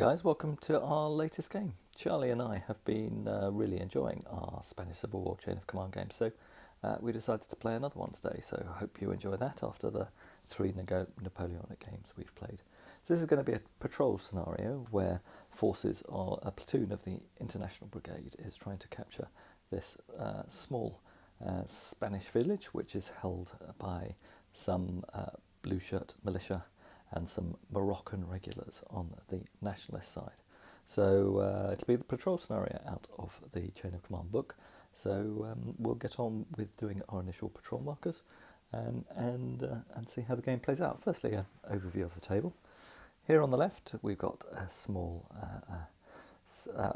guys, welcome to our latest game. Charlie and I have been really enjoying our Spanish Civil War Chain of Command game, so we decided to play another one today, so I hope you enjoy that after the three Napoleonic games we've played. So this is going to be a patrol scenario where forces are a platoon of the International Brigade is trying to capture this small Spanish village, which is held by some blue shirt militia and some Moroccan regulars on the Nationalist side. So it'll be the patrol scenario out of the Chain of Command book. So we'll get on with doing our initial patrol markers and see how the game plays out. Firstly, an overview of the table. Here on the left, we've got a small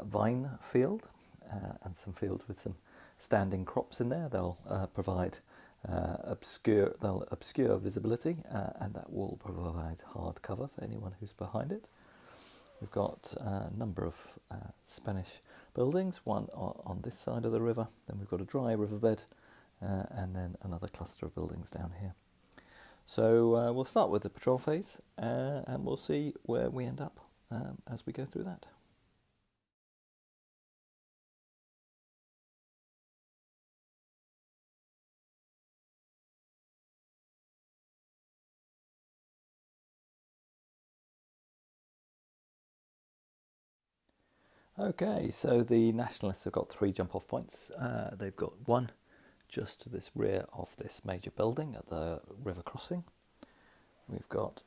vine field and some fields with some standing crops in there. They'll provide obscure visibility, and that will provide hard cover for anyone who's behind it. We've got a number of Spanish buildings, one on this side of the river, then we've got a dry riverbed, and then another cluster of buildings down here. So we'll start with the patrol phase, and we'll see where we end up as we go through that. Okay, so the Nationalists have got 3 jump-off points. They've got one just to this rear of this major building at the river crossing. We've got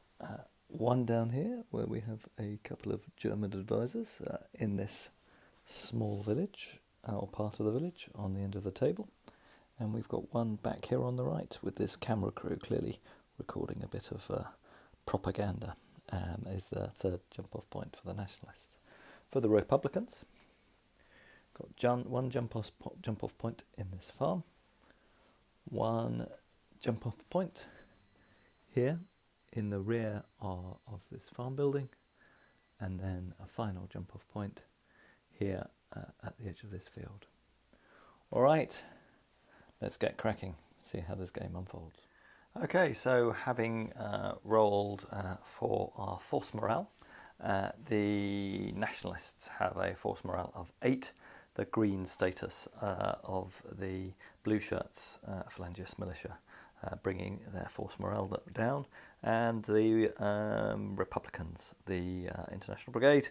one down here where we have a couple of German advisors in this small village, or part of the village, on the end of the table. And we've got one back here on the right with this camera crew clearly recording a bit of propaganda, is the 3rd jump-off point for the Nationalists. For the Republicans, got one jump-off point in this farm, one jump-off point here in the rear of this farm building, and then a final jump-off point here at the edge of this field. All right, let's get cracking, see how this game unfolds. Okay, so having rolled for our force morale, the Nationalists have a force morale of 8, the green status of the blue shirts phalangists militia bringing their force morale down, and the Republicans, the International Brigade,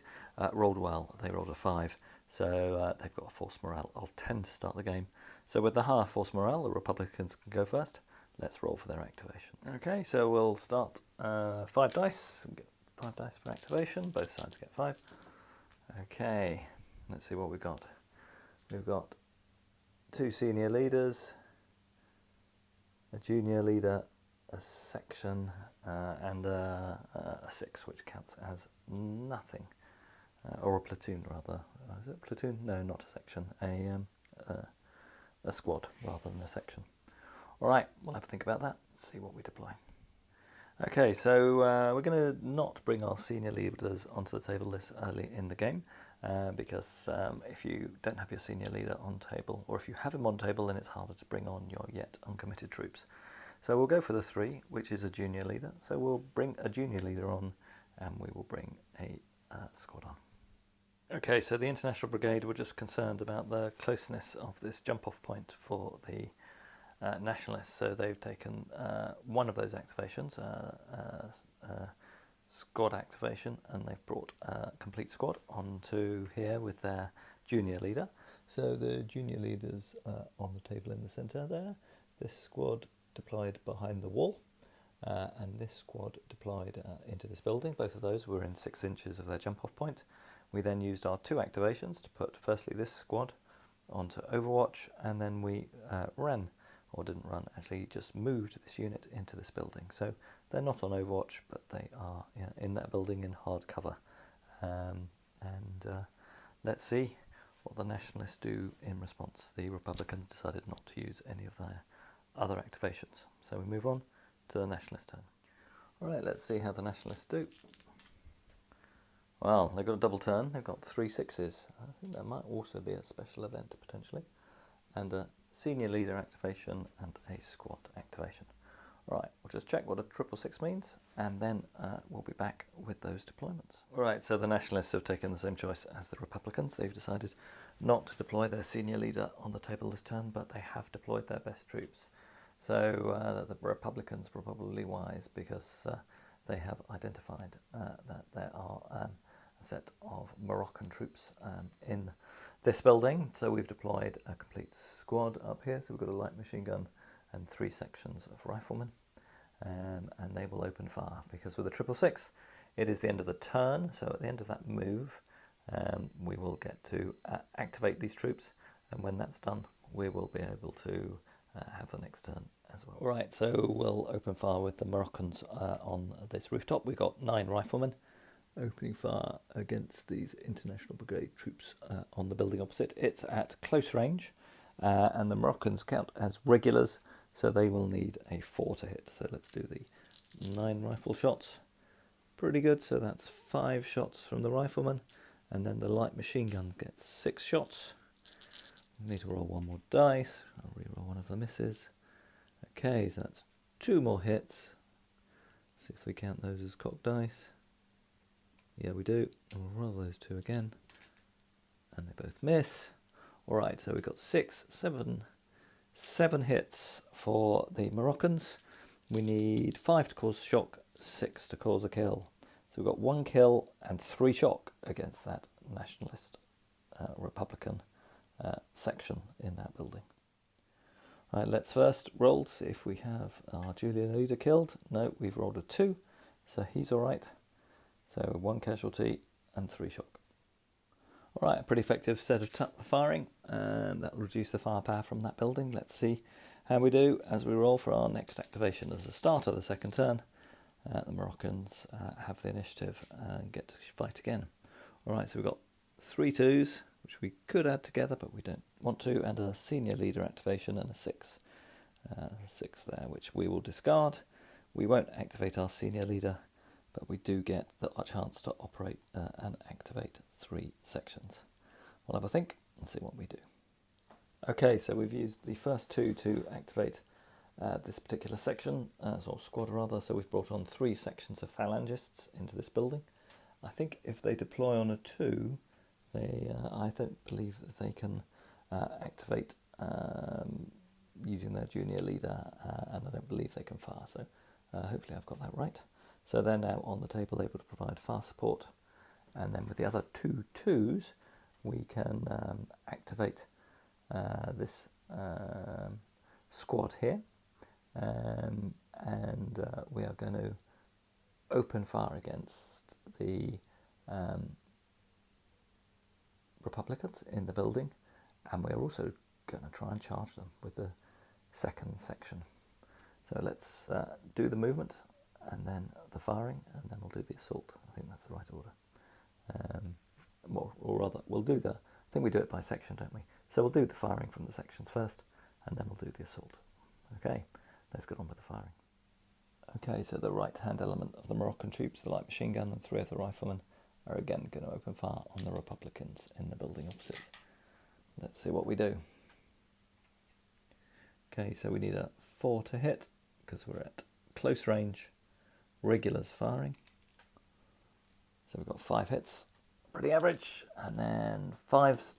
rolled well. They rolled a 5, so they've got a force morale of 10 to start the game. So with the higher force morale, the Republicans can go first. Let's roll for their activation. Okay, so we'll start 5 dice. 5 dice for activation, both sides get 5. Okay, let's see what we've got. We've got 2 senior leaders, a junior leader, a section, and a 6, which counts as nothing. Or a platoon, rather. Is it platoon? No, not a section. A squad, rather than a section. All right, we'll have to think about that, see what we deploy. Okay, so we're going to not bring our senior leaders onto the table this early in the game, because if you don't have your senior leader on table, or if you have him on table, then it's harder to bring on your yet uncommitted troops. So we'll go for the 3, which is a junior leader. So we'll bring a junior leader on, and we will bring a squad on. Okay, so the International Brigade were just concerned about the closeness of this jump-off point for the Nationalists, so they've taken one of those activations, squad activation, and they've brought a complete squad onto here with their junior leader. So the junior leaders on the table in the centre there. This squad deployed behind the wall, and this squad deployed into this building. Both of those were in 6 inches of their jump-off point. We then used our 2 activations to put firstly this squad onto Overwatch, and then we didn't run, actually just moved this unit into this building. So they're not on Overwatch, but they are in that building in hard cover. Let's see what the Nationalists do in response. The Republicans decided not to use any of their other activations. So we move on to the Nationalist turn. All right, let's see how the Nationalists do. Well, they've got a double turn. They've got 3 6s. I think that might also be a special event, potentially. And a senior leader activation and a squad activation. Right, we'll just check what a 666 means, and then we'll be back with those deployments. Right, so the Nationalists have taken the same choice as the Republicans. They've decided not to deploy their senior leader on the table this turn, but they have deployed their best troops. So the Republicans were probably wise, because they have identified that there are a set of Moroccan troops in this building. So we've deployed a complete squad up here. So we've got a light machine gun and 3 sections of riflemen, and they will open fire, because with the 666 it is the end of the turn. So at the end of that move, we will get to activate these troops, and when that's done, we will be able to have the next turn as well. Right, so we'll open fire with the Moroccans on this rooftop. We've got 9 riflemen opening fire against these International Brigade troops on the building opposite. It's at close range, and the Moroccans count as regulars, so they will need a 4 to hit. So let's do the 9 rifle shots. Pretty good, so that's 5 shots from the rifleman, and then the light machine gun gets 6 shots. Need to roll 1 more dice. I'll re-roll one of the misses. Okay, so that's 2 more hits. See if we count those as cocked dice. Yeah, we do. And we'll roll those 2 again, and they both miss. All right, so we've got 7 hits for the Moroccans. We need 5 to cause shock, 6 to cause a kill. So we've got 1 kill and 3 shock against that Nationalist Republican section in that building. Right, let's first roll to see if we have our Julian leader killed. No, we've rolled a 2, so he's all right. So 1 casualty and 3 shock. All right, a pretty effective set of firing, and that'll reduce the firepower from that building. Let's see how we do as we roll for our next activation. As the start of the second turn, the Moroccans have the initiative and get to fight again. All right, so we've got 3 2s, which we could add together, but we don't want to, and a senior leader activation and a 6. 6 there, which we will discard. We won't activate our senior leader, but we do get the chance to operate and activate 3 sections. We'll have a think and see what we do. Okay, so we've used the first 2 to activate this particular section, or squad rather, so we've brought on 3 sections of phalangists into this building. I think if they deploy on a 2, I don't believe that they can activate using their junior leader, and I don't believe they can fire, so hopefully I've got that right. So they're now on the table, able to provide fire support, and then with the other 2 2s, we can activate this squad here, and we are going to open fire against the Republicans in the building, and we're also going to try and charge them with the second section. So let's do the movement, and then the firing, and then we'll do the assault. I think that's the right order. Or rather, we'll do I think we do it by section, don't we? So we'll do the firing from the sections first, and then we'll do the assault. Okay, let's get on with the firing. Okay, so the right-hand element of the Moroccan troops, the light machine gun and 3 of the riflemen, are again going to open fire on the Republicans in the building opposite. Let's see what we do. Okay, so we need a 4 to hit, because we're at close range, regulars firing. So we've got 5 hits, pretty average, and then 5s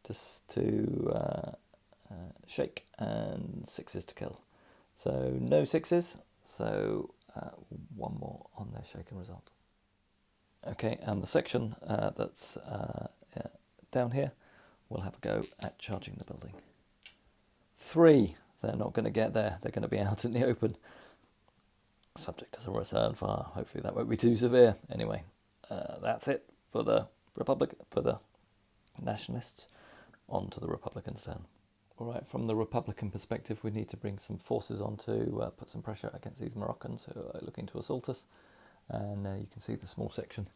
just to shake, and 6s to kill. So no 6s, so 1 more on their shaken result. Okay, and the section that's down here will have a go at charging the building. 3, they're not going to get there, they're going to be out in the open. Subject to some return fire, hopefully that won't be too severe. Anyway, that's it for the Nationalists. On to the Republicans turn. Alright, from the Republican perspective, we need to bring some forces on to put some pressure against these Moroccans who are looking to assault us. And you can see the small section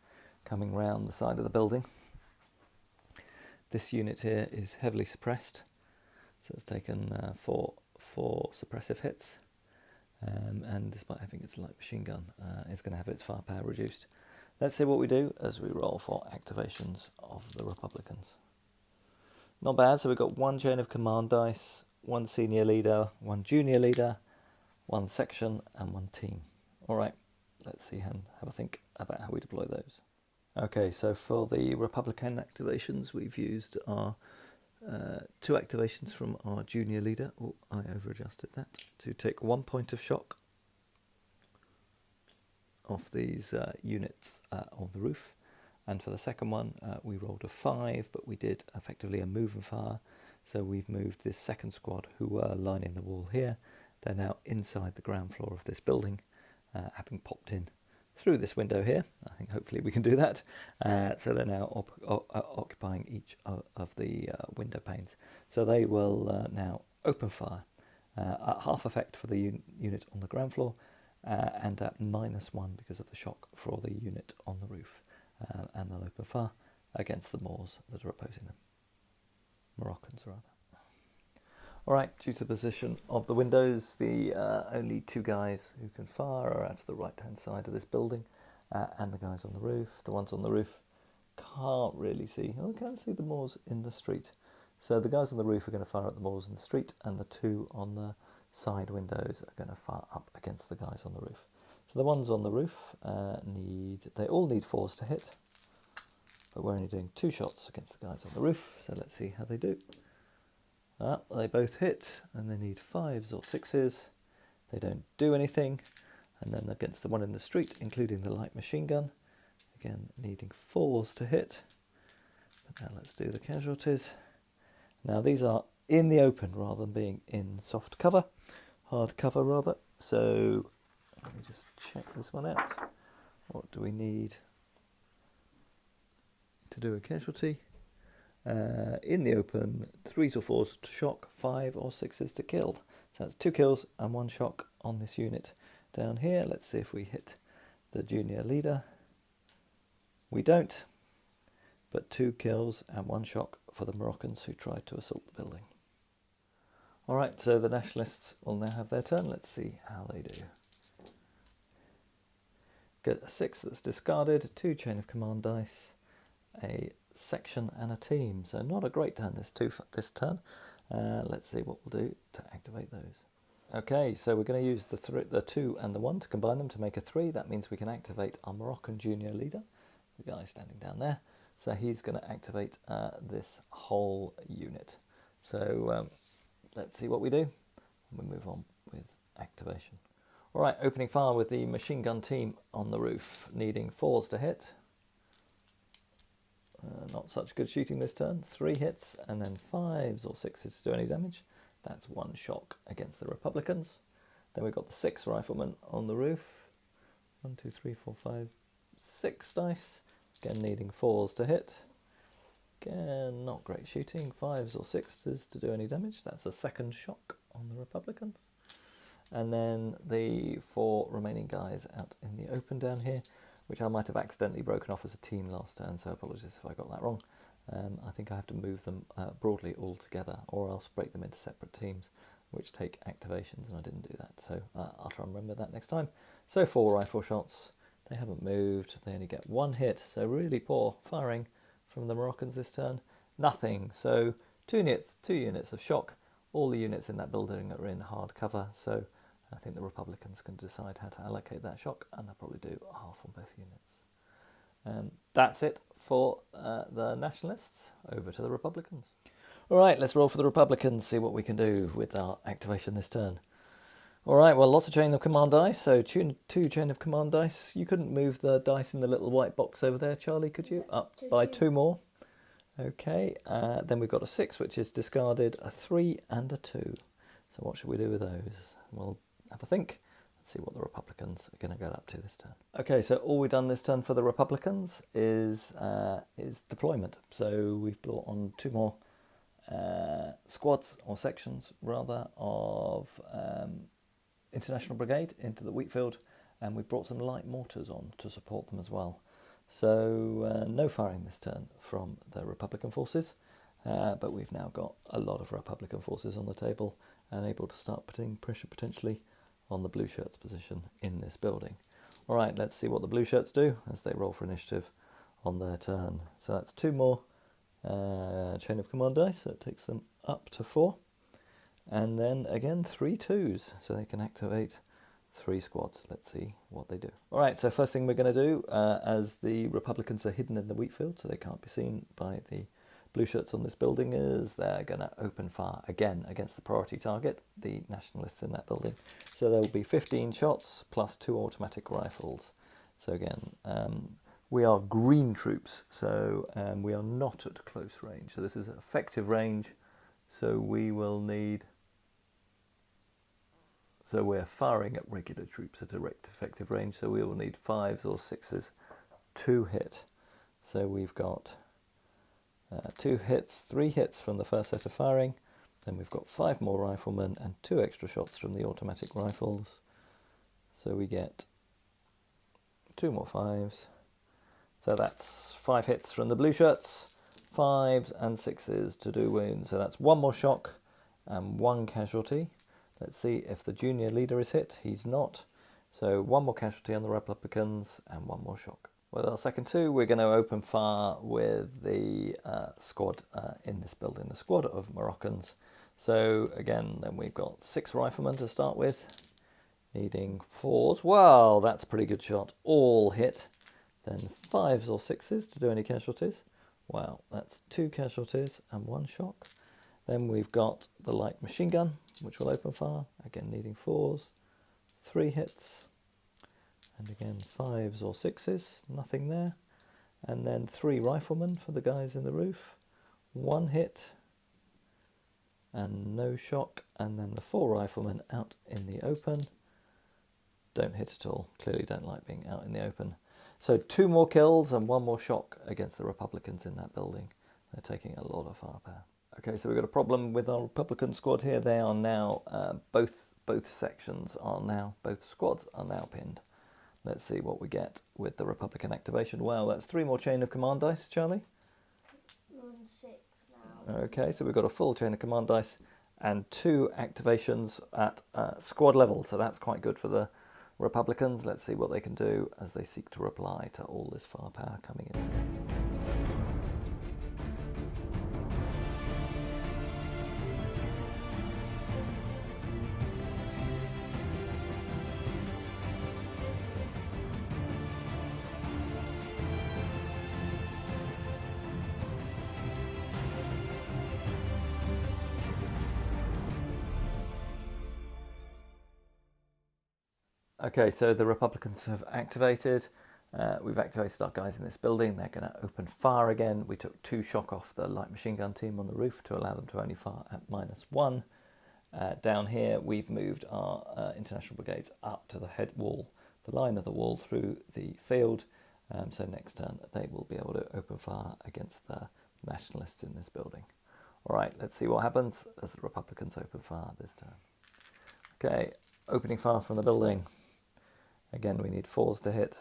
coming round the side of the building. This unit here is heavily suppressed, so it's taken 4 suppressive hits, and despite having its light machine gun, it's going to have its firepower reduced. Let's see what we do as we roll for activations of the Republicans. Not bad, so we've got 1 chain of command dice, one senior leader, one junior leader, one section and one team. All right, let's see and have a think about how we deploy those. Okay, so for the Republican activations, we've used our 2 activations from our junior leader. Oh, I over-adjusted that. To take 1 point of shock off these units on the roof. And for the second one, we rolled a 5, but we did effectively a move and fire. So we've moved this second squad who were lining the wall here. They're now inside the ground floor of this building, having popped in through this window here. I think hopefully we can do that. So they're now occupying each of the window panes. So they will now open fire at half effect for the unit on the ground floor and at -1 because of the shock for the unit on the roof. And they'll open fire against the Moors that are opposing them. Moroccans, rather. All right, due to the position of the windows, the only 2 guys who can fire are out to the right-hand side of this building, and the guys on the roof. The ones on the roof can't really see. Oh, I can't see the Moors in the street. So the guys on the roof are going to fire at the Moors in the street, and the 2 on the side windows are going to fire up against the guys on the roof. So the ones on the roof they all need 4s to hit, but we're only doing 2 shots against the guys on the roof, so let's see how they do. They both hit, and they need 5s or 6s. They don't do anything, and then against the one in the street, including the light machine gun, again needing 4s to hit. But now let's do the casualties. Now these are in the open rather than being in soft cover, hard cover rather, so let me just check this one out. What do we need to do a casualty? In the open, 3s or 4s to shock, 5 or 6s to kill. So that's 2 kills and 1 shock on this unit. Down here, let's see if we hit the junior leader. We don't, but 2 kills and 1 shock for the Moroccans who tried to assault the building. All right, so the Nationalists will now have their turn. Let's see how they do. Get a 6 that's discarded, 2 chain of command dice, a section and a team. So not a great turn this turn. Let's see what we'll do to activate those. Okay, so we're going to use the 2 and the 1 to combine them to make a 3. That means we can activate our Moroccan junior leader, the guy standing down there. So he's going to activate this whole unit. So let's see what we do. We move on with activation. All right, opening fire with the machine gun team on the roof, needing 4s to hit. Not such good shooting this turn. 3 hits and then 5s or 6s to do any damage. That's 1 shock against the Republicans. Then we've got the 6 riflemen on the roof. 1, 2, 3, 4, 5, 6 dice. Again needing 4s to hit. Again, not great shooting. 5s or 6s to do any damage. That's a 2nd shock on the Republicans. And then the 4 remaining guys out in the open down here, which I might have accidentally broken off as a team last turn, so apologies if I got that wrong. I think I have to move them broadly all together, or else break them into separate teams, which take activations, and I didn't do that, so I'll try and remember that next time. So 4 rifle shots, they haven't moved, they only get 1 hit, so really poor firing from the Moroccans this turn. Nothing, so 2 units of shock. All the units in that building are in hard cover, so I think the Republicans can decide how to allocate that shock, and they'll probably do half on both units. That's it for the Nationalists. Over to the Republicans. All right, let's roll for the Republicans, see what we can do with our activation this turn. All right, well, lots of chain of command dice, so 2 chain of command dice. You couldn't move the dice in the little white box over there, Charlie, could you? Up by 2 more. Okay, then we've got a 6, which is discarded, a 3 and a 2. So what should we do with those? We'll have a think. Let's see what the Republicans are going to get up to this turn. Okay, so all we've done this turn for the Republicans is deployment. So we've brought on 2 more squads, or sections rather, of International Brigade into the wheat field, and we've brought some light mortars on to support them as well. So no firing this turn from the Republican forces, but we've now got a lot of Republican forces on the table and able to start putting pressure potentially on the Blueshirts position in this building. All right, let's see what the Blueshirts do as they roll for initiative on their turn. So that's 2 more chain of command dice, so it takes them up to 4. And then again, 3 twos, so they can activate 3 squads. Let's see what they do. All right, so first thing we're going to do, as the Republicans are hidden in the wheat field, so they can't be seen by the blue shirts on this building, is they're going to open fire again against the priority target, the Nationalists in that building. So there will be 15 shots plus 2 automatic rifles. So again, we are green troops, so we are not at close range. So this is effective range, so we will need... So we're firing at regular troops at direct effective range, so we will need 5s or 6s to hit. So we've got 2 hits, 3 hits from the first set of firing, then we've got 5 more riflemen and 2 extra shots from the automatic rifles. So we get 2 more 5s. So that's 5 hits from the blue shirts, 5s and 6s to do wounds. So that's 1 more shock and 1 casualty. Let's see if the junior leader is hit. He's not. So 1 more casualty on the Republicans and 1 more shock. With our second 2, we're going to open fire with the squad in this building, the squad of Moroccans. So again, then we've got 6 riflemen to start with, needing 4s. Well, that's a pretty good shot. All hit. Then 5s or 6s to do any casualties. Wow, that's 2 casualties and 1 shock. Then we've got the light machine gun, which will open fire, again needing 4s, 3 hits, and again 5s or 6s, nothing there. And then 3 riflemen for the guys in the roof, 1 hit, and no shock. And then the 4 riflemen out in the open, don't hit at all, clearly don't like being out in the open. So 2 more kills and 1 more shock against the Republicans in that building. They're taking a lot of firepower. Okay, so we've got a problem with our Republican squad here. They are now, both sections are now, both squads are now pinned. Let's see what we get with the Republican activation. Well, that's 3 more chain of command dice, Charlie. We're on 6 now. Okay, so we've got a full chain of command dice and 2 activations at squad level. So that's quite good for the Republicans. Let's see what they can do as they seek to reply to all this firepower coming into them. Okay, so the Republicans have activated. We've activated our guys in this building. They're going to open fire again. We took 2 shock off the light machine gun team on the roof to allow them to only fire at -1. Down here, we've moved our international brigades up to the head wall, the line of the wall through the field. So next turn, they will be able to open fire against the Nationalists in this building. All right, let's see what happens as the Republicans open fire this turn. Okay, opening fire from the building. Again, we need 4s to hit.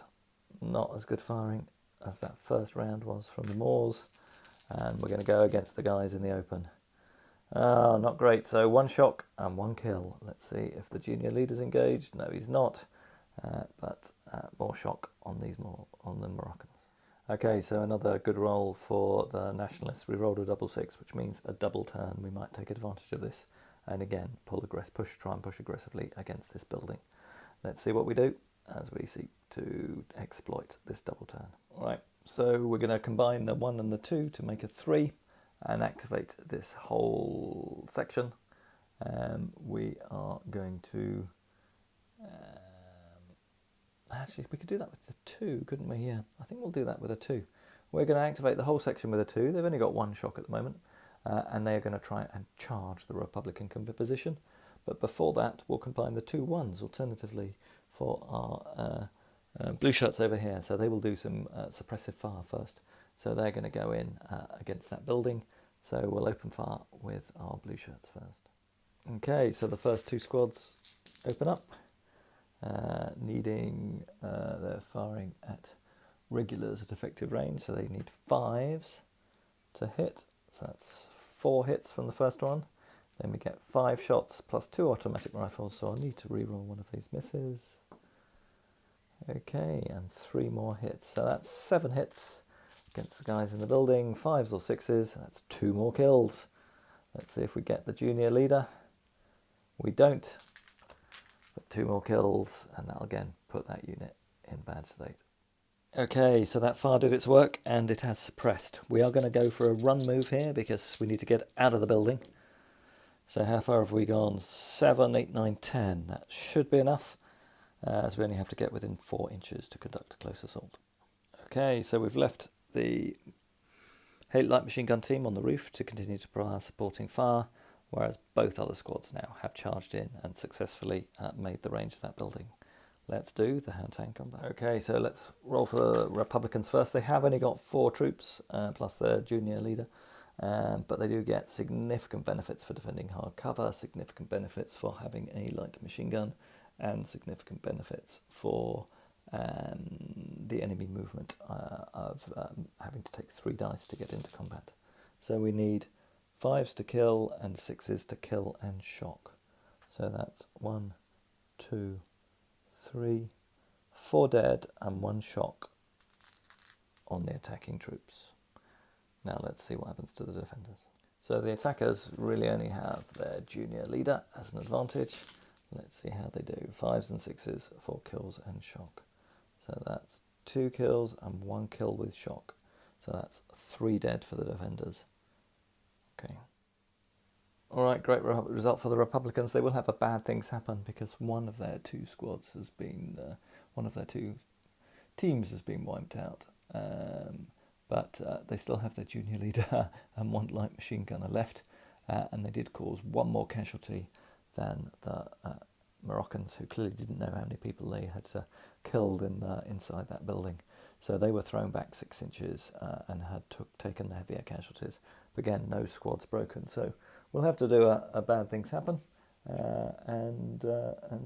Not as good firing as that first round was from the Moors. And we're going to go against the guys in the open. Oh, not great. So 1 shock and 1 kill. Let's see if the junior leader's engaged. No, he's not. But more shock on on the Moroccans. Okay, so another good roll for the Nationalists. We rolled a 6-6, which means a double turn. We might take advantage of this. And again, try and push aggressively against this building. Let's see what we do as we seek to exploit this double turn. All right, so we're going to combine the 1 and the 2 to make a 3 and activate this whole section. We are going to... actually, we could do that with the 2, couldn't we? Yeah, I think we'll do that with a 2. We're going to activate the whole section with a 2. They've only got 1 shock at the moment, and they're going to try and charge the Republican position. But before that, we'll combine the 2 1s alternatively for our blue shirts over here. So they will do some suppressive fire first. So they're going to go in against that building. So we'll open fire with our blue shirts first. Okay, so the first 2 squads open up. They're firing at regulars at effective range. So they need 5s to hit. So that's 4 hits from the first one. Then we get 5 shots plus 2 automatic rifles, so I'll need to reroll one of these misses. Okay, and 3 more hits. So that's 7 hits against the guys in the building, 5s or 6s. That's 2 more kills. Let's see if we get the junior leader. We don't, but 2 more kills, and that'll again put that unit in bad state. Okay, so that fire did its work, and it has suppressed. We are going to go for a run move here, because we need to get out of the building. So how far have we gone? 7, 8, 9, 10. That should be enough, as we only have to get within 4 inches to conduct a close assault. Okay, so we've left the light machine gun team on the roof to continue to provide supporting fire, whereas both other squads now have charged in and successfully made the range of that building. Let's do the hand-to-hand combat. Okay, so let's roll for the Republicans first. They have only got 4 troops, plus their junior leader, but they do get significant benefits for defending hard cover, significant benefits for having a light machine gun, and significant benefits for the enemy movement of having to take 3 dice to get into combat. So we need 5s to kill and 6s to kill and shock. So that's 1, 2, 3, 4 dead and 1 shock on the attacking troops. Now let's see what happens to the defenders. So the attackers really only have their junior leader as an advantage. Let's see how they do. 5s and 6s, 4 kills and shock. So that's 2 kills and 1 kill with shock. So that's 3 dead for the defenders. Okay. Alright, great result for the Republicans. They will have a bad things happen because one of their 2 squads has been, one of their 2 teams has been wiped out. But they still have their junior leader and 1 light machine gunner left. And they did cause 1 more casualty than the Moroccans, who clearly didn't know how many people they had killed inside that building. So they were thrown back 6 inches and had taken the heavier casualties. But again, no squads broken. So we'll have to do a bad things happen and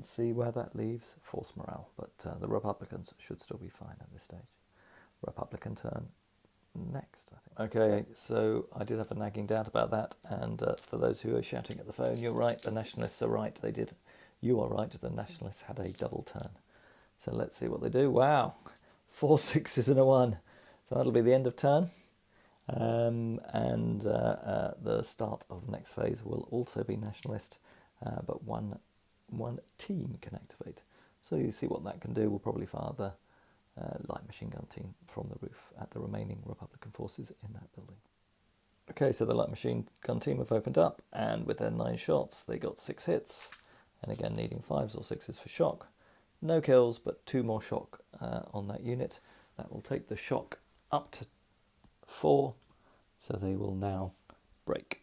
see where that leaves force morale. But the Republicans should still be fine at this stage. Republican turn next, I think. Okay, so I did have a nagging doubt about that, and for those who are shouting at the phone, you're right, the Nationalists are right. They did. You are right, the Nationalists had a double turn. So let's see what they do. Wow, 4 6s and a 1. So that'll be the end of turn. And the start of the next phase will also be Nationalist, but one team can activate. So you see what that can do. We'll probably fire the light machine gun team from the roof at the remaining Republican forces in that building. Okay, so the light machine gun team have opened up, and with their 9 shots, they got 6 hits, and again needing 5s or 6s for shock. No kills, but 2 more shock on that unit. That will take the shock up to 4, so they will now break.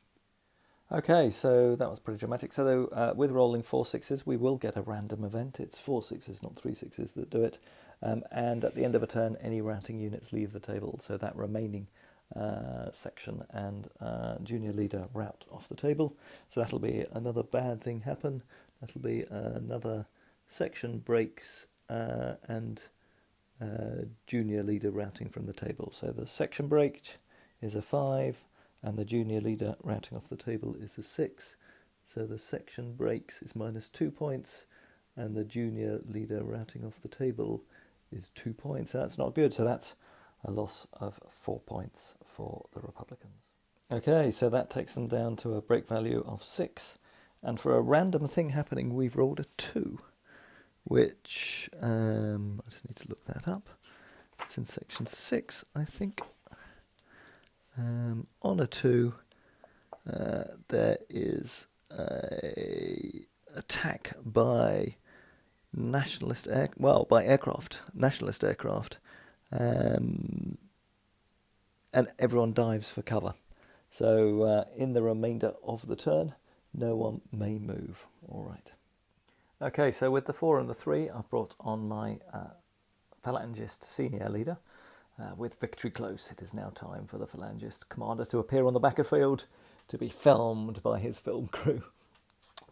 Okay, so that was pretty dramatic. So with rolling 4 6s, we will get a random event. It's 4 6s, not 3 6s that do it. And at the end of a turn, any routing units leave the table. So that remaining section and junior leader route off the table. So that'll be another bad thing happen. That'll be another section breaks and junior leader routing from the table. So the section break is a 5, and the junior leader routing off the table is a 6. So the section breaks is -2 points, and the junior leader routing off the table is 2 points. So that's not good. So that's a loss of 4 points for the Republicans. Okay, so that takes them down to a break value of 6. And for a random thing happening, we've rolled a 2, which I just need to look that up. It's in section 6, I think. On a 2, there is a attack by nationalist nationalist aircraft, and everyone dives for cover. So in the remainder of the turn, no one may move. All right. Okay, so with the 4 and the 3, I've brought on my Phalangist senior leader. With victory close, it is now time for the Phalangist commander to appear on the battlefield to be filmed by his film crew.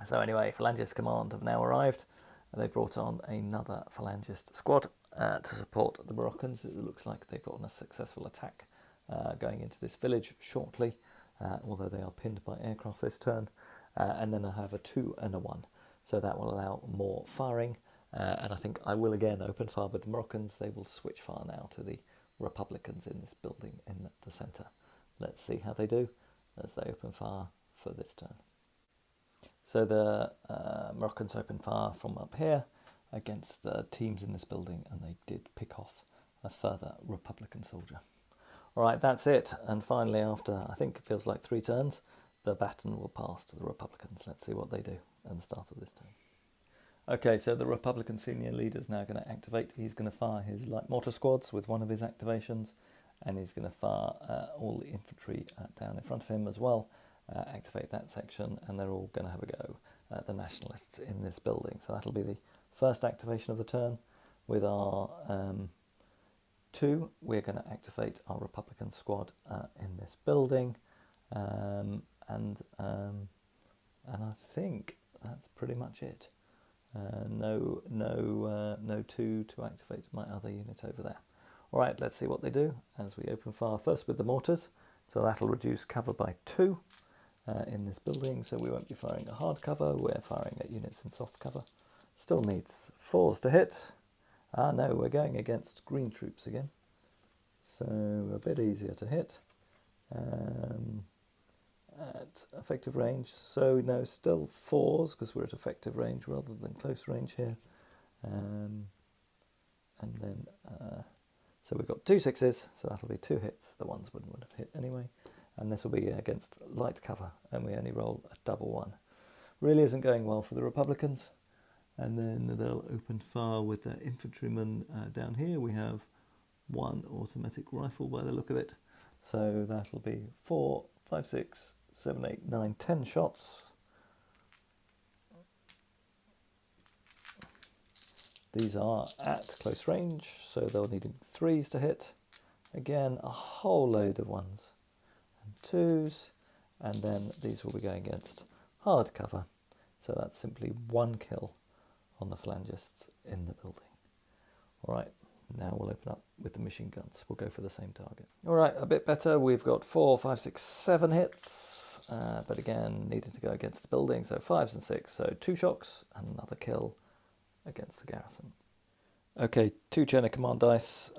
So anyway, Phalangist command have now arrived, and they brought on another Phalangist squad to support the Moroccans. It looks like they've got on a successful attack going into this village shortly, although they are pinned by aircraft this turn. And then I have a 2 and a 1, so that will allow more firing. And I think I will again open fire with the Moroccans. They will switch fire now to the Republicans in this building in the centre. Let's see how they do as they open fire for this turn. So the Moroccans opened fire from up here against the teams in this building, and they did pick off a further Republican soldier. All right, that's it. And finally, after I think it feels like 3 turns, the baton will pass to the Republicans. Let's see what they do at the start of this turn. Okay, so the Republican senior leader is now going to activate. He's going to fire his light mortar squads with one of his activations, and he's going to fire all the infantry down in front of him as well, activate that section, and they're all going to have a go at the Nationalists in this building. So that'll be the first activation of the turn. With our 2, we're going to activate our Republican squad in this building, and I think that's pretty much it. No 2 to activate my other unit over there. All right, let's see what they do as we open fire first with the mortars. So that'll reduce cover by 2 in this building. So we won't be firing a hard cover. We're firing at units in soft cover. Still needs 4s to hit. No, we're going against green troops again. So a bit easier to hit. At effective range, so no, still 4s because we're at effective range rather than close range here, and then so we've got 2 6s, so that'll be 2 hits. The ones wouldn't have hit anyway, and this will be against light cover, and we only roll a double 1. Really isn't going well for the Republicans. And then they'll open fire with their infantrymen down here. We have 1 automatic rifle by the look of it, so that'll be 4, 5, 6, 7, 8, 9, 10 shots. These are at close range, so they'll need 3s to hit. Again, a whole load of 1s and 2s, and then these will be going against hard cover. So that's simply 1 kill on the phalangists in the building. All right. Now we'll open up with the machine guns. We'll go for the same target. All right, a bit better. We've got 4, 5, 6, 7 hits, but again, needed to go against the building. So 5s and 6, so 2 shocks and another kill against the garrison. Okay, 2 chain of command dice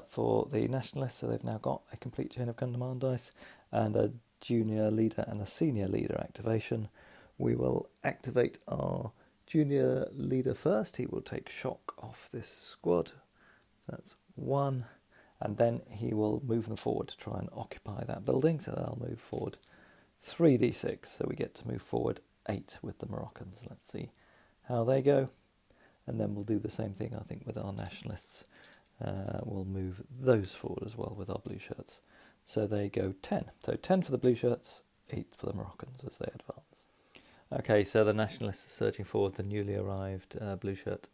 for the Nationalists. So they've now got a complete chain of command dice and a junior leader and a senior leader activation. We will activate our junior leader first. He will take shock off this squad. That's 1, and then he will move them forward to try and occupy that building. So they'll move forward 3d6, so we get to move forward 8 with the Moroccans. Let's see how they go, and then we'll do the same thing, I think, with our Nationalists. We'll move those forward as well with our Blueshirts. So they go 10. So 10 for the Blueshirts, 8 for the Moroccans as they advance. Okay, so the Nationalists are surging forward. The newly arrived Blueshirt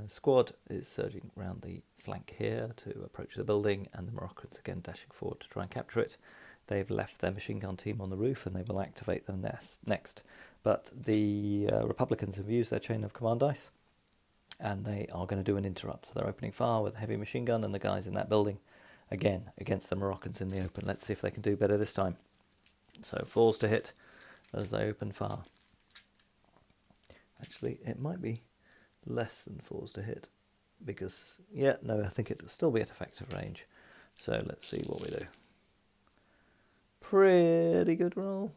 squad is surging round the flank here to approach the building, and the Moroccans again dashing forward to try and capture it. They've left their machine gun team on the roof, and they will activate them next. But the Republicans have used their chain of command dice, and they are going to do an interrupt. So they're opening fire with a heavy machine gun and the guys in that building, again against the Moroccans in the open. Let's see if they can do better this time. So 4s to hit as they open fire. Actually, it might be less than 4s to hit, because I think it'll still be at effective range. So let's see what we do. Pretty good roll.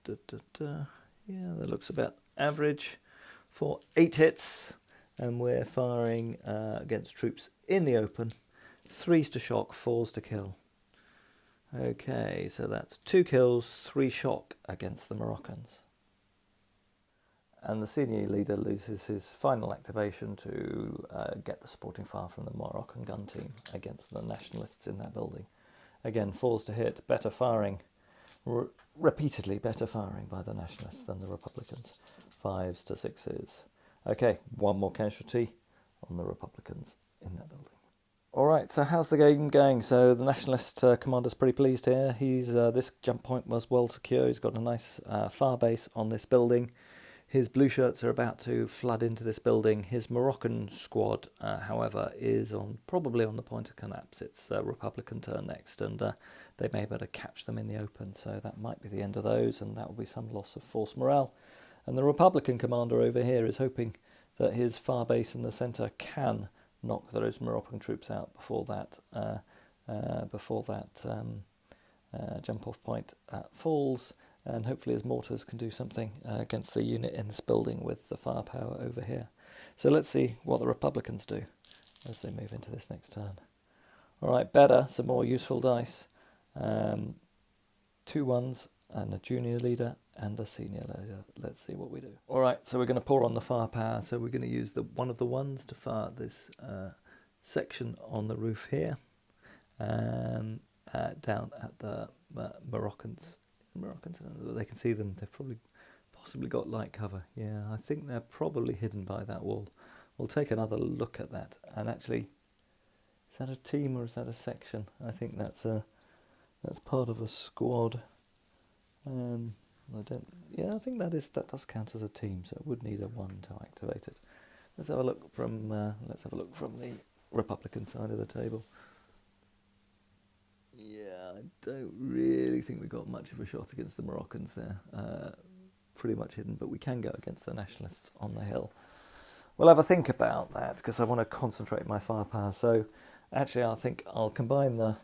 Yeah, that looks about average for 8 hits, and we're firing against troops in the open. 3s to shock, 4s to kill. Okay, so that's 2 kills, 3 shock against the Moroccans. And the senior leader loses his final activation to get the supporting fire from the Moroccan gun team against the Nationalists in that building. Again, 4s to hit, better firing, repeatedly better firing by the Nationalists than the Republicans. 5s to 6s. Okay, 1 more casualty on the Republicans in that building. All right, so how's the game going? So the Nationalist commander's pretty pleased here. This jump point was well secure. He's got a nice fire base on this building. His Blueshirts are about to flood into this building. His Moroccan squad, however, is probably on the point of collapse. It's Republican turn next, and they may be able to catch them in the open. So that might be the end of those, and that will be some loss of force morale. And the Republican commander over here is hoping that his fire base in the centre can knock those Moroccan troops out before that jump-off point falls, and hopefully his mortars can do something against the unit in this building with the firepower over here. So let's see what the Republicans do as they move into this next turn. All right, better, some more useful dice. 2 ones and a junior leader and a senior leader. Let's see what we do. All right, so we're going to pour on the firepower. So we're going to use one of the ones to fire this section on the roof here, down at the Moroccans. They can see them. They've probably possibly got light cover. Yeah, I think they're probably hidden by that wall. We'll take another look at that. And actually, is that a team or is that a section? I think that's part of a squad. I think that does count as a team, so it would need a 1 to activate it. Let's have a look from the Republican side of the table. Yeah, I don't really think we got much of a shot against the Moroccans there. Pretty much hidden, but we can go against the Nationalists on the hill. We'll have a think about that because I want to concentrate my firepower. So actually I think I'll combine the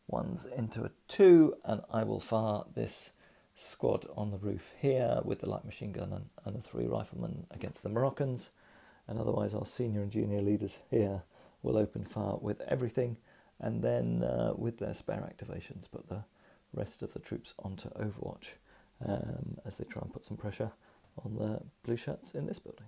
ones into a 2 and I will fire this squad on the roof here with the light machine gun and the 3 riflemen against the Moroccans, and otherwise our senior and junior leaders here will open fire with everything, and then with their spare activations put the rest of the troops onto Overwatch as they try and put some pressure on the Blueshirts in this building.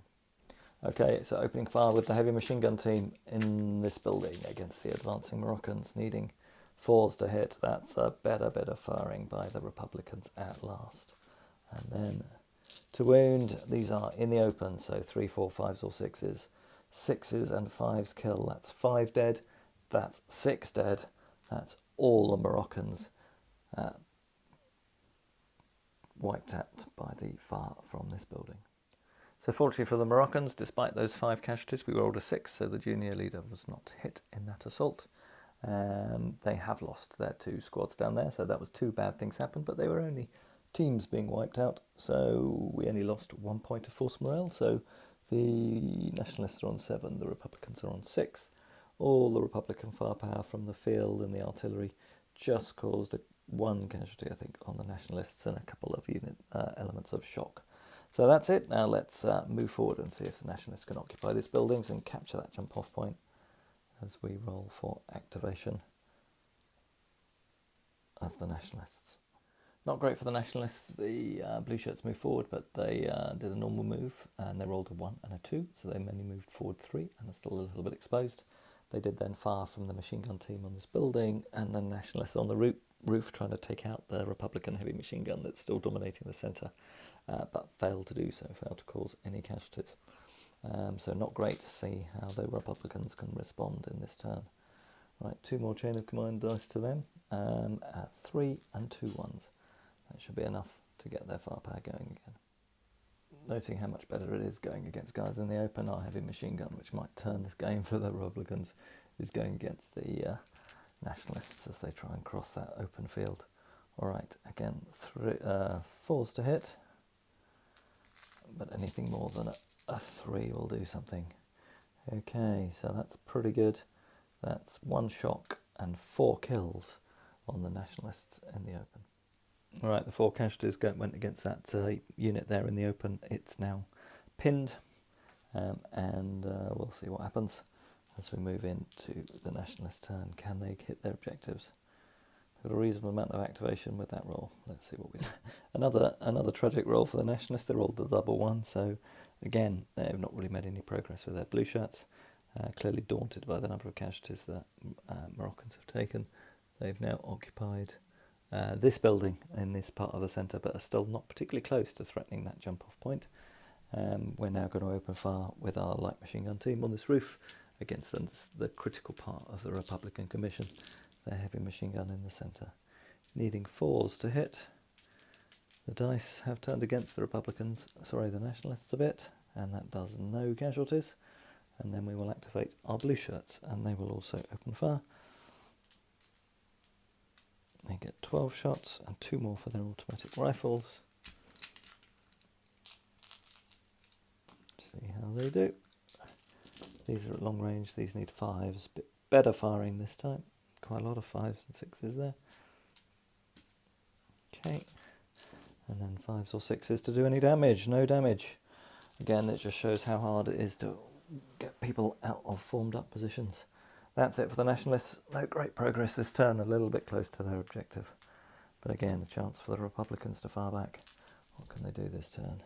Okay, so opening fire with the heavy machine gun team in this building against the advancing Moroccans, needing 4s to hit. That's a better bit of firing by the Republicans at last. And then to wound, these are in the open, so 3, 4, 5s or 6s. 6s and 5s kill, that's 5 dead, that's 6 dead, that's all the Moroccans wiped out by the fire from this building. So fortunately for the Moroccans, despite those 5 casualties, we rolled a 6, so the junior leader was not hit in that assault. They have lost their 2 squads down there, so that was 2 bad things happened, but they were only teams being wiped out, so we only lost 1 point of force morale. So the Nationalists are on 7, the Republicans are on 6. All the Republican firepower from the field and the artillery just caused 1 casualty, I think, on the Nationalists and a couple of elements of shock. So that's it. Now let's move forward and see if the Nationalists can occupy these buildings and capture that jump-off point as we roll for activation of the Nationalists. Not great for the Nationalists. The Blueshirts moved forward, but they did a normal move and they rolled a 1 and a 2, so they mainly moved forward 3 and are still a little bit exposed. They did then fire from the machine gun team on this building, and the Nationalists on the roof trying to take out the Republican heavy machine gun that's still dominating the centre, but failed to do so, failed to cause any casualties. So not great to see how the Republicans can respond in this turn. Right, 2 more chain of command dice to them, 3 and 2 1s. That should be enough to get their firepower going again. Noting how much better it is going against guys in the open, our heavy machine gun, which might turn this game for the Republicans, is going against the Nationalists as they try and cross that open field. Alright, again, 4s to hit, but anything more than a 3 will do something. Okay, so that's pretty good. That's 1 shock and 4 kills on the Nationalists in the open. Alright, the 4 casualties went against that unit there in the open. It's now pinned, and we'll see what happens as we move into the Nationalist turn. Can they hit their objectives? They've got a reasonable amount of activation with that roll. Let's see what we do. Another tragic roll for the Nationalists. They rolled the double 1, so again, they've not really made any progress with their Blueshirts. Clearly daunted by the number of casualties that Moroccans have taken. They've now occupied this building in this part of the centre, but are still not particularly close to threatening that jump-off point. We're now going to open fire with our light machine gun team on this roof against the critical part of the Republican Commission, their heavy machine gun in the centre. Needing 4s to hit. The dice have turned against the the Nationalists a bit, and that does no casualties. And then we will activate our Blueshirts, and they will also open fire. They get 12 shots and 2 more for their automatic rifles. See how they do. These are at long range, these need 5s, bit better firing this time. Quite a lot of 5s and 6s there. Okay, And then 5s or 6s to do any damage. No damage. Again, it just shows how hard it is to get people out of formed up positions. That's it for the Nationalists. No great progress this turn, a little bit close to their objective. But again, a chance for the Republicans to fire back. What can they do this turn?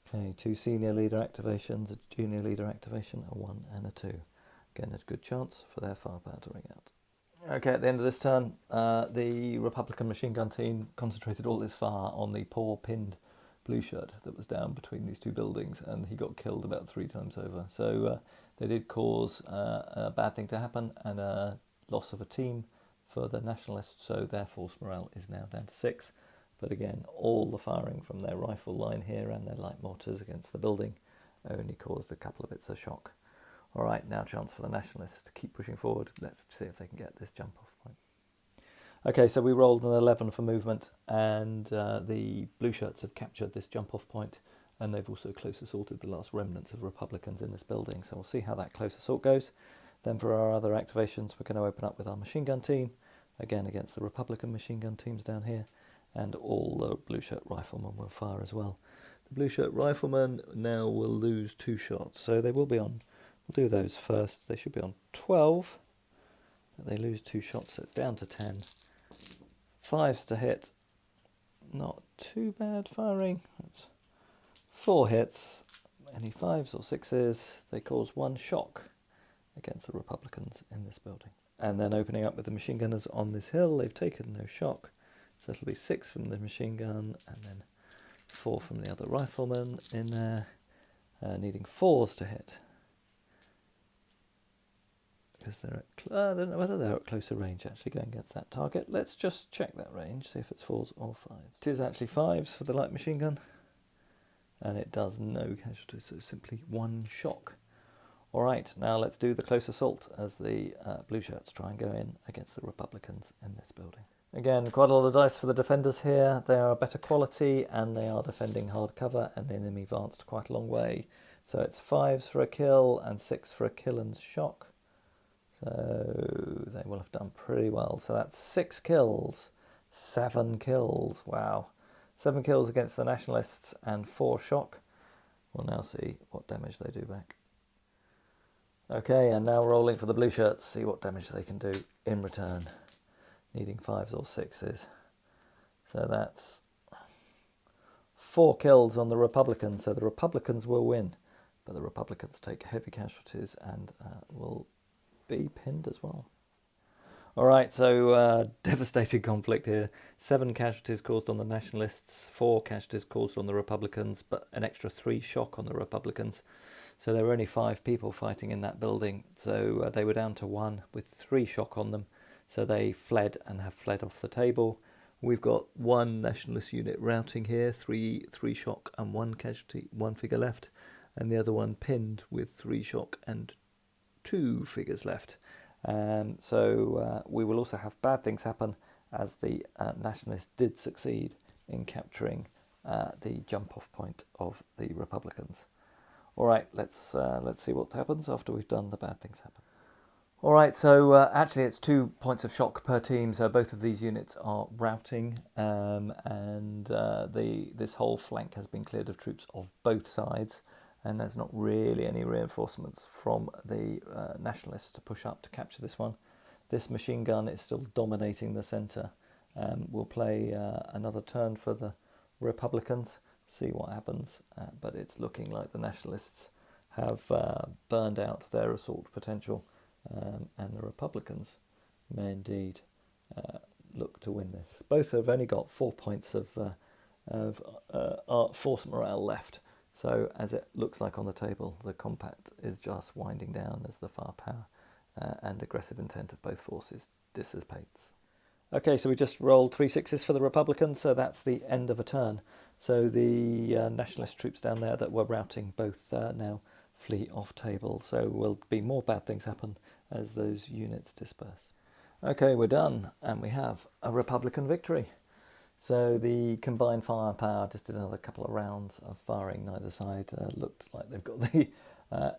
Okay, 2 senior leader activations, a junior leader activation, a 1 and a 2. Again, a good chance for their firepower to ring out. Okay, at the end of this turn, the Republican machine gun team concentrated all its fire on the poor pinned blue shirt that was down between these two buildings, and he got killed about 3 times over. So they did cause a bad thing to happen and a loss of a team for the Nationalists, so their force morale is now down to 6. But again, all the firing from their rifle line here and their light mortars against the building only caused a couple of bits of shock. All right, now chance for the Nationalists to keep pushing forward. Let's see if they can get this jump off point. Okay, so we rolled an 11 for movement, and the Blueshirts have captured this jump off point, and they've also close assaulted the last remnants of Republicans in this building. So we'll see how that close assault goes. Then for our other activations, we're going to open up with our machine gun team, again against the Republican machine gun teams down here, and all the blue shirt riflemen will fire as well. The blue shirt riflemen now will lose 2 shots, so they will be on, we'll do those first, they should be on 12, but they lose 2 shots, so it's down to 10. 5s to hit, not too bad firing, that's 4 hits, any 5s or 6s, they cause 1 shock against the Republicans in this building. And then opening up with the machine gunners on this hill, they've taken no shock. So it'll be 6 from the machine gun and then 4 from the other rifleman in there, needing 4s to hit. Because they're at, I don't know whether they're at closer range actually going against that target. Let's just check that range, see if it's 4s or 5s. It is actually 5s for the light machine gun, and it does no casualties, so simply 1 shock. All right, now let's do the close assault as the blue shirts try and go in against the Republicans in this building. Again, quite a lot of dice for the defenders here. They are better quality and they are defending hard cover, and the enemy advanced quite a long way. So it's 5s for a kill and 6 for a kill and shock. So they will have done pretty well. So that's 6 kills, 7 kills. Wow. 7 kills against the Nationalists and 4 shock. We'll now see what damage they do back. Okay, and now rolling for the blue shirts, see what damage they can do in return. Needing 5s or 6s. So that's 4 kills on the Republicans. So the Republicans will win, but the Republicans take heavy casualties and will be pinned as well. All right, so devastating conflict here. 7 casualties caused on the Nationalists, 4 casualties caused on the Republicans, but an extra 3 shock on the Republicans. So there were only 5 people fighting in that building. So they were down to 1 with 3 shock on them. So they fled and have fled off the table. We've got 1 Nationalist unit routing here, 3 shock and 1 casualty, 1 figure left, and the other one pinned with 3 shock and 2 figures left. So we will also have bad things happen, as the Nationalists did succeed in capturing the jump-off point of the Republicans. All right, let's see what happens after we've done the bad things happen. All right, so actually it's 2 points of shock per team, so both of these units are routing, and this whole flank has been cleared of troops of both sides, and there's not really any reinforcements from the Nationalists to push up to capture this one. This machine gun is still dominating the centre. We'll play another turn for the Republicans, see what happens, but it's looking like the Nationalists have burned out their assault potential. And the Republicans may indeed look to win this. Both have only got 4 points of force morale left. So as it looks like on the table, the combat is just winding down as the firepower and aggressive intent of both forces dissipates. Okay, so we just rolled 3 6s for the Republicans, so that's the end of a turn. So the Nationalist troops down there that were routing both now flee off table, so will be more bad things happen as those units disperse. Okay, we're done, and we have a Republican victory. So the combined firepower just did another couple of rounds of firing. Neither side looked like they've got the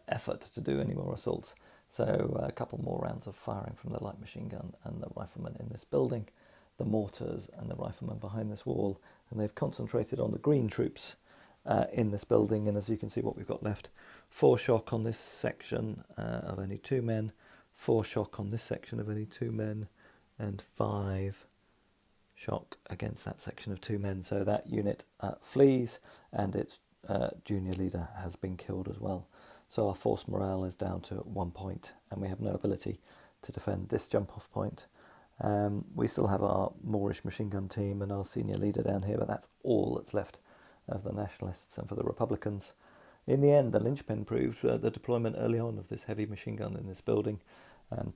effort to do any more assaults. So a couple more rounds of firing from the light machine gun and the riflemen in this building. the mortars and the riflemen behind this wall, and they've concentrated on the green troops in this building. And as you can see, what we've got left: 4 shock on this section of only 2 men, 4 shock on this section of only 2 men, and 5 shock against that section of 2 men. So that unit flees, and its junior leader has been killed as well. So our force morale is down to 1 point, and we have no ability to defend this jump off point. We still have our Moorish machine gun team and our senior leader down here, but that's all that's left of the Nationalists. And for the Republicans, in the end, the linchpin proved the deployment early on of this heavy machine gun in this building.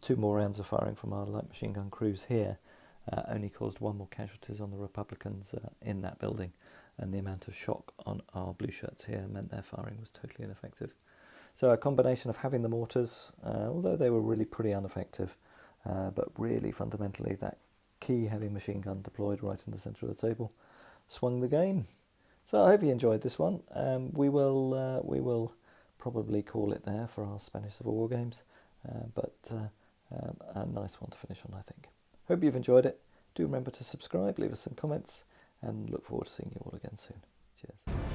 2 more rounds of firing from our light machine gun crews here only caused 1 more casualties on the Republicans in that building, and the amount of shock on our Blueshirts here meant their firing was totally ineffective. So a combination of having the mortars, although they were really pretty ineffective, but really fundamentally that key heavy machine gun deployed right in the centre of the table swung the game. So I hope you enjoyed this one. We will probably call it there for our Spanish Civil War games, but a nice one to finish on, I think. Hope you've enjoyed it. Do remember to subscribe, leave us some comments, and look forward to seeing you all again soon. Cheers.